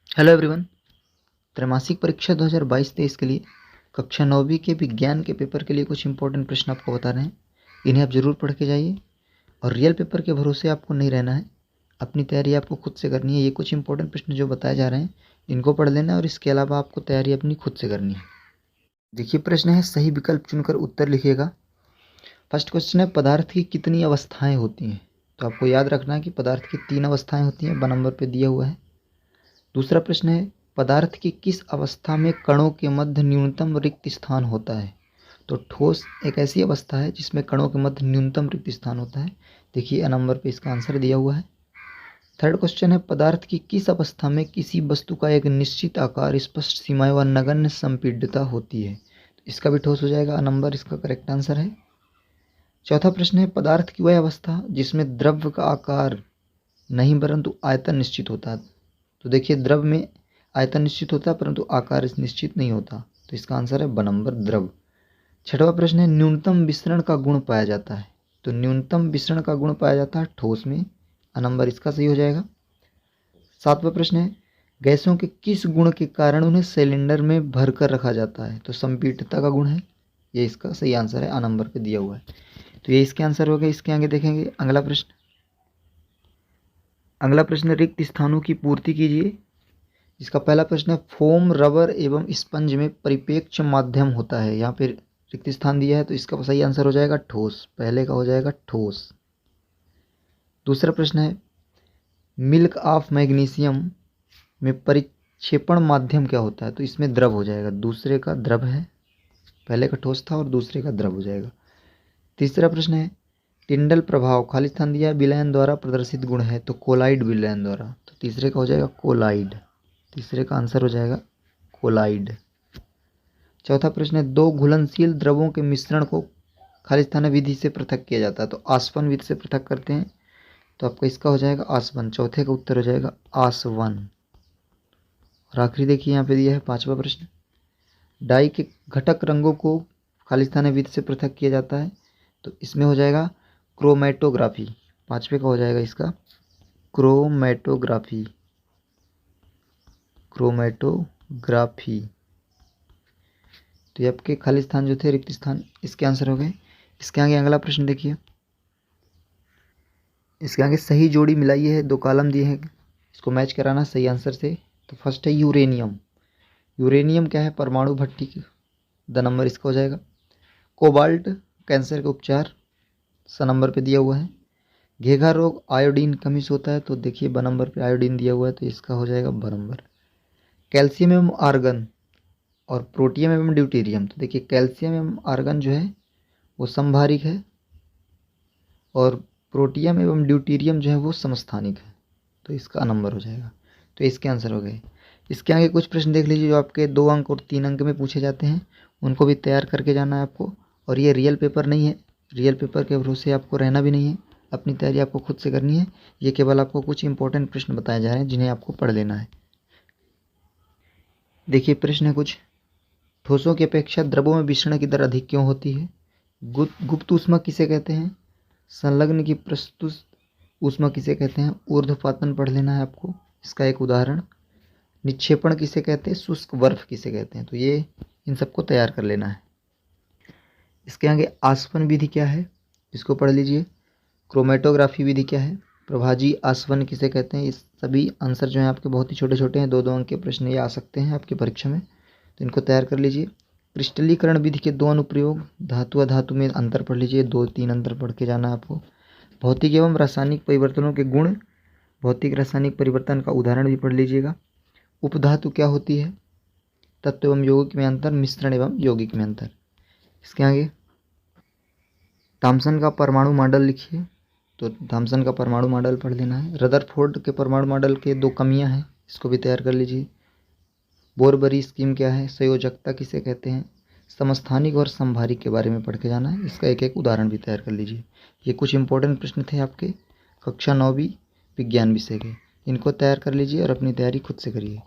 Hello everyone. त्रैमासिक परीक्षा 2022-23 के लिए कक्षा 9वीं के विज्ञान के पेपर के लिए कुछ इंपॉर्टेंट प्रश्न आपको बता रहे हैं। इन्हें आप ज़रूर पढ़ के जाइए और रियल पेपर के भरोसे आपको नहीं रहना है। अपनी तैयारी आपको खुद से करनी है। ये कुछ इंपॉर्टेंट प्रश्न जो बताए जा रहे हैं इनको पढ़ लेना है और इसके अलावा आपको तैयारी अपनी खुद से करनी है। देखिए, प्रश्न है, सही विकल्प चुनकर उत्तर लिखिएगा। फर्स्ट क्वेश्चन है, पदार्थ की कितनी अवस्थाएं होती हैं? तो आपको याद रखना है कि पदार्थ की 3 अवस्थाएं होती हैं, ब नंबर पर दिया हुआ है। दूसरा प्रश्न है, पदार्थ की किस अवस्था में कणों के मध्य न्यूनतम रिक्त स्थान होता है? तो ठोस एक ऐसी अवस्था है जिसमें कणों के मध्य न्यूनतम रिक्त स्थान होता है। देखिए, अ नंबर पे इसका आंसर दिया हुआ है। थर्ड क्वेश्चन है, पदार्थ की किस अवस्था में किसी वस्तु का एक निश्चित आकार, स्पष्ट सीमाएं व नगण्य संपीड्यता होती है? तो इसका भी ठोस हो जाएगा, अ नंबर इसका करेक्ट आंसर है। चौथा प्रश्न है, पदार्थ की वह अवस्था जिसमें द्रव्य का आकार नहीं परंतु आयतन निश्चित होता है। तो देखिए, द्रव में आयतन निश्चित होता है परंतु आकार निश्चित नहीं होता। तो इसका आंसर है ब नंबर, द्रव। छठवां प्रश्न है, न्यूनतम विसरण का गुण पाया जाता है? तो न्यूनतम विसरण का गुण पाया जाता है ठोस में, अ नंबर इसका सही हो जाएगा। सातवां प्रश्न है, गैसों के किस गुण के कारण उन्हें सिलेंडर में भर कर रखा जाता है? तो संपीड़ितता का गुण है, ये इसका सही आंसर है, अ नंबर पे दिया हुआ है। तो ये इसके आंसर हो गए। इसके आगे देखेंगे अगला प्रश्न। अगला प्रश्न, रिक्त स्थानों की पूर्ति कीजिए। इसका पहला प्रश्न है, फोम, रबर एवं स्पंज में परिपेक्ष माध्यम होता है। यहाँ पे रिक्त स्थान दिया है तो इसका सही आंसर हो जाएगा ठोस, पहले का हो जाएगा ठोस। दूसरा प्रश्न है, मिल्क ऑफ मैग्नीशियम में परिक्षेपण माध्यम क्या होता है? तो इसमें द्रव हो जाएगा, दूसरे का द्रव है, पहले का ठोस था और दूसरे का द्रव हो जाएगा। तीसरा प्रश्न है, टिंडल प्रभाव, खाली स्थान दिया है, विलयन द्वारा प्रदर्शित गुण है। तो कोलाइड विलयन द्वारा, तो तीसरे का हो जाएगा कोलाइड, तीसरे का आंसर हो जाएगा कोलाइड। चौथा प्रश्न है, दो घुलनशील द्रवों के मिश्रण को खाली स्थान विधि से पृथक किया जाता है। तो आसवन विधि से पृथक करते हैं, तो आपका इसका हो जाएगा आसवन, चौथे का उत्तर हो जाएगा आसवन। और आखिरी देखिए यहाँ पे दिया है पांचवा प्रश्न, डाई के घटक रंगों को खाली स्थान विधि से पृथक किया जाता है। तो इसमें हो जाएगा क्रोमेटोग्राफी, पांचवे का हो जाएगा इसका क्रोमेटोग्राफी, क्रोमेटोग्राफी। तो ये आपके खाली स्थान जो थे, रिक्त स्थान, इसके आंसर हो गए। इसके आगे अगला प्रश्न देखिए। इसके आगे सही जोड़ी मिलाई है, दो कॉलम दिए हैं, इसको मैच कराना सही आंसर से। तो फर्स्ट है यूरेनियम। यूरेनियम क्या है? परमाणु भट्टी, द नंबर इसका हो जाएगा। कोबाल्ट, कैंसर का उपचार, स नंबर पे दिया हुआ है। घेघा रोग आयोडीन कमी से होता है। तो देखिए, ब नंबर पे आयोडीन दिया हुआ है, तो इसका हो जाएगा ब नंबर। कैल्शियम एवं आर्गन और प्रोटियम एवं ड्यूटेरियम, तो देखिए कैल्शियम एवं आर्गन जो है वो समभारिक है और प्रोटियम एवं ड्यूटेरियम जो है वो समस्थानिक है। तो इसका नंबर हो जाएगा। तो इसके आंसर हो गए। इसके आगे कुछ प्रश्न देख लीजिए जो आपके 2 अंक और 3 अंक में पूछे जाते हैं, उनको भी तैयार करके जाना है आपको। और ये रियल पेपर नहीं है, रियल पेपर के भरोसे आपको रहना भी नहीं है, अपनी तैयारी आपको खुद से करनी है। ये केवल आपको कुछ इंपॉर्टेंट प्रश्न बताए जा रहे हैं जिन्हें आपको पढ़ लेना है। देखिए, प्रश्न है कुछ, ठोसों की अपेक्षा द्रवों में विसरण की दर अधिक क्यों होती है? गुप्त ऊष्मा किसे कहते हैं? संलग्न की प्रस्तुत ऊष्मा किसे कहते हैं? ऊर्ध्वपातन पढ़ लेना है आपको, इसका एक उदाहरण। निक्षेपण किसे कहते हैं? शुष्क बर्फ किसे कहते हैं? तो ये इन सबको तैयार कर लेना है। इसके आगे आसवन विधि क्या है, इसको पढ़ लीजिए। क्रोमेटोग्राफी विधि क्या है? प्रभाजी आसवन किसे कहते हैं? इस सभी आंसर जो हैं आपके बहुत ही छोटे छोटे हैं, 2-2 अंक के प्रश्न ये आ सकते हैं आपकी परीक्षा में, तो इनको तैयार कर लीजिए। क्रिस्टलीकरण विधि के 2 अनुप्रयोग, धातु अधातु में अंतर पढ़ लीजिए, 2-3 अंतर पढ़ के जाना है आपको। भौतिक एवं रासायनिक परिवर्तनों के गुण, भौतिक रासायनिक परिवर्तन का उदाहरण भी पढ़ लीजिएगा। उपधातु क्या होती है? तत्व एवं यौगिक में अंतर, मिश्रण एवं यौगिक में अंतर। इसके आगे थॉमसन का परमाणु मॉडल लिखिए, तो थॉमसन का परमाणु मॉडल पढ़ लेना है। रदरफोर्ड के परमाणु मॉडल के 2 कमियां हैं, इसको भी तैयार कर लीजिए। बोरबरी स्कीम क्या है? संयोजकता किसे कहते हैं? समस्थानिक और समभारिक के बारे में पढ़ के जाना है, इसका एक एक उदाहरण भी तैयार कर लीजिए। ये कुछ इंपॉर्टेंट प्रश्न थे आपके कक्षा 9वीं विज्ञान विषय के, इनको तैयार कर लीजिए और अपनी तैयारी खुद से करिए।